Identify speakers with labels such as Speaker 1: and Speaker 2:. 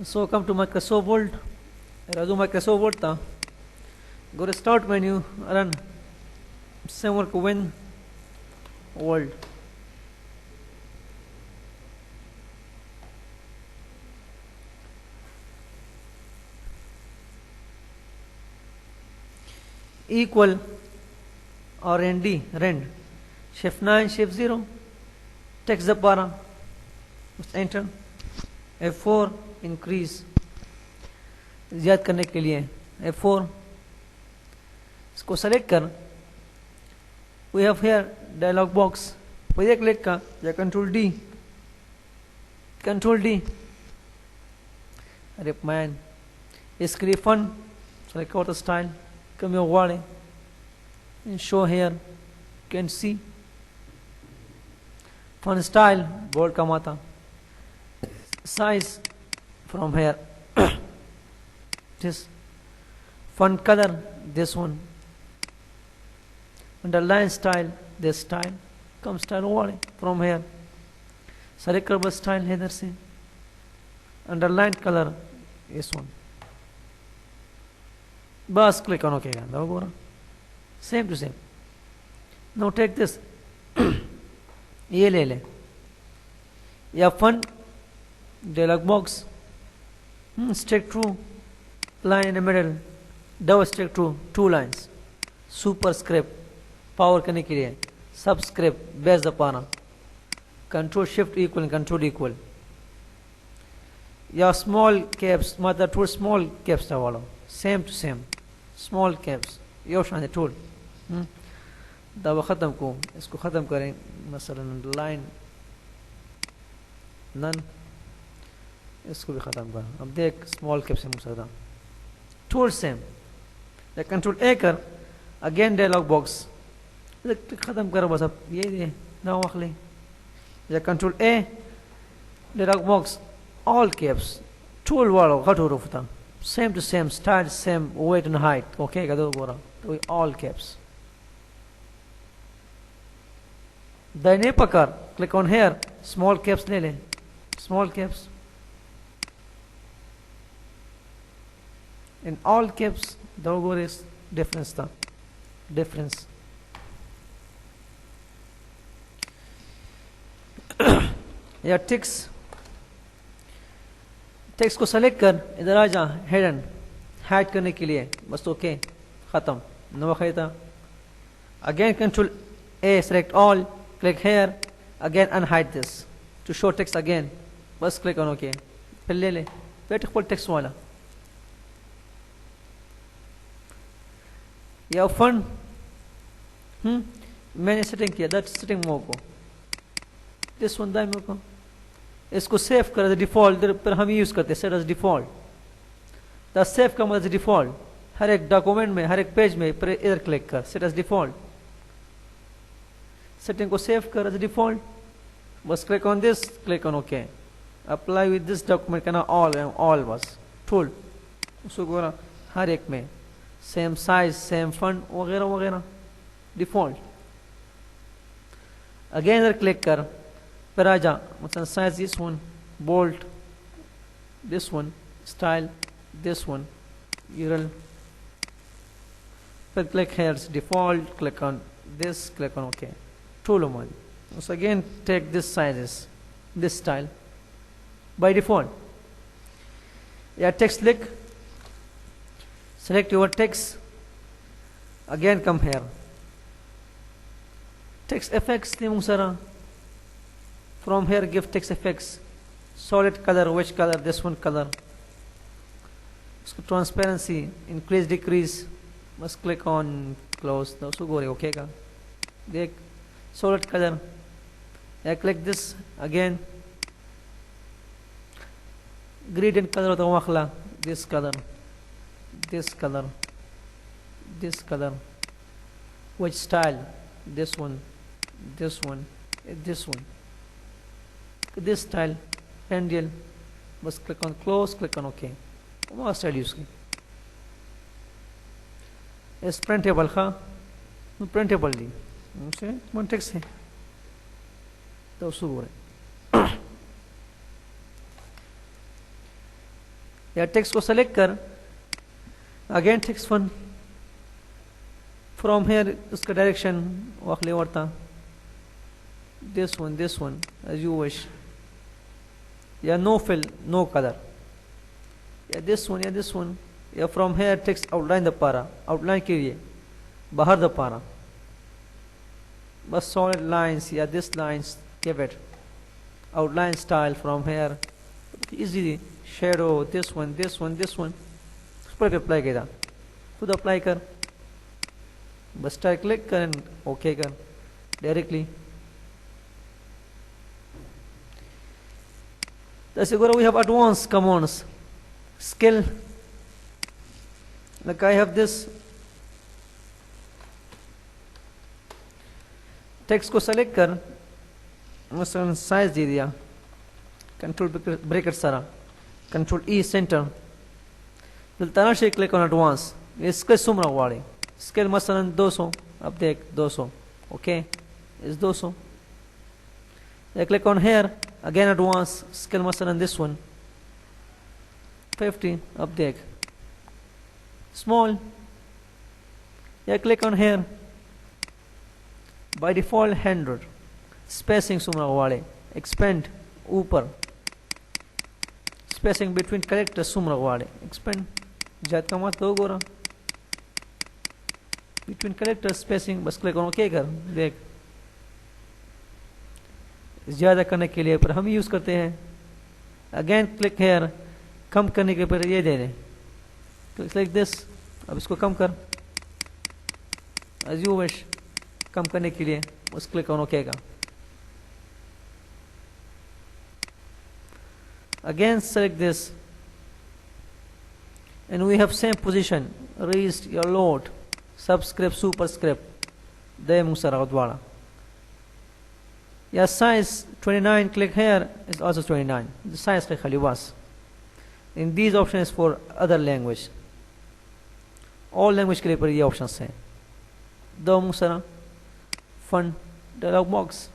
Speaker 1: So come to Microsoft Word. Radu Microsoft Word ta. Go to Start menu. Run. Framework Win World. Equal or ND rend. Shift 9, Shift 0. Text the para. Enter. F4 increase. ज्यादा करने के लिए F4 इसको select कर. We have here dialog box. पहले click का या Control D. Control D. अरे man, इसके लिए font. Select out the style. Come here, वाले. And show here. You can see. Font style bold का माता. Size from here. This font color, this one. Underline style, this style. Come style वाले from here. Select कर बस style है इधर से. Underline color, this one. बस click on OK का बोला. Same to same. Now take this. ये ले ले. या font dialog box. Stick true. Line in the middle. Double stick true. 2 lines. Superscript. Power करने के लिए. Subscript. Base the पाना. Control Shift equal and Control equal. या small caps मतलब टूल small caps था वाला. Same to same. Small caps. ये option है टूल. दबा ख़त्म को इसको ख़त्म करें. मसलन line none. इसको भी ख़त्म कर. अब देख small caps से मुझे टूल सेम. या कंट्रोल ए कर. अगेन डायलॉग बॉक्स ख़त्म कर बस. अब ये ना वाखली. या control A dialog box all caps tool वालों घट हो रहा था. Same to same style same weight and height. Okay का दो बोरा तो ऑल कैप्स. दाहिने पकड़ click on here. Small caps ले ले. Small caps in all caps. The word is difference था. Difference. या टेक्स्ट टेक्स्ट को सेलेक्ट कर. इधर आ जा. हिडन हाइड करने के लिए बस. ओके ख़त्म. नवा खैता. Again control A select all. Click here. Again unhide this to show text again. बस क्लिक ऑन ओके. फिर ले ले वेट फुल टेक्स्ट वाला. या फन मैंने सेटिंग किया. दैट सेटिंग मोड को दिस वन दाई को इसको सेव कर डिफॉल्ट. पर हम यूज करते हैं set as default. The save का मतलब डिफॉल्ट. हर एक डॉक्यूमेंट में हर एक पेज में पर इधर क्लिक कर. Set as default. सेटिंग को सेव कर एज डिफॉल्ट. बस click on this. Click on okay. Apply with this document करना. ऑल बस टूल उसको बोला हर एक में सेम साइज सेम फंड वगैरह वगैरह डिफॉल्ट. अगेन इधर क्लिक कर. फिर आ जा. मतलब size this one bold. This one style. This one URL. फिर click here default. Click on this. Click on okay. Tool one. So again take this sizes this style by default. Yeah, text click. Select your text. Again come here. Text effects nimung sara. From here give text effects. Solid color. Which color? This one color. Transparency increase decrease. Must click on close. So go okay ka. Dekh solid color. I click this again. Gradient color होता है वाखला. This color. This color. This color. Which style? This one. This one. This one. This style. Pendulum. बस click on close. Click on OK. वो style use की. इस printable का. Printable ली. उसे one text है. तो सुबह या टेक्स्ट को सेलेक्ट कर, again text one from here उसका direction वाखले वर्ता this one as you wish, या no fill no color, या this one, या from here text outline the para, outline कीजिए बाहर द पारा, बस solid lines या this lines give it outline style from here easily, shadow this one उस पर अप्लाई किया खुद अप्लाई कर, बस स्टाइल क्लिक कर एंड ओके कर directly. That's it. We have advanced commands. Skill. Like I have this. Text को select कर, मसलन size दे दिया, control bracket सारा, control E center. फिर तरह से click on advance. ये scale सुमरा वाले. Scale मसलन 200. अब देख 200. Okay. Is 200. I click on here. Again advance scale masalan this one 50 up there small, yeah, click on here, by default 100 spacing sumra wale, expand upar spacing between characters sumra wale, expand jat ka mat logo ra between characters spacing बस click on OK कर देख. ज़्यादा करने के लिए पर हम use करते हैं अगेन क्लिक हेयर, कम करने के पर ये दे दें क्लिक लाइक दिस. अब इसको कम कर एज यू विश, कम करने के लिए उस क्लिक ऑन ओके का. Again select this and we have same position raised your load subscript superscript दे मुसरा वाला. Yeah, size 29, click here, is also 29. The size khali was. In these options for other language. All language के लिए पर ये options हैं. दो मुसरा fun dialog box.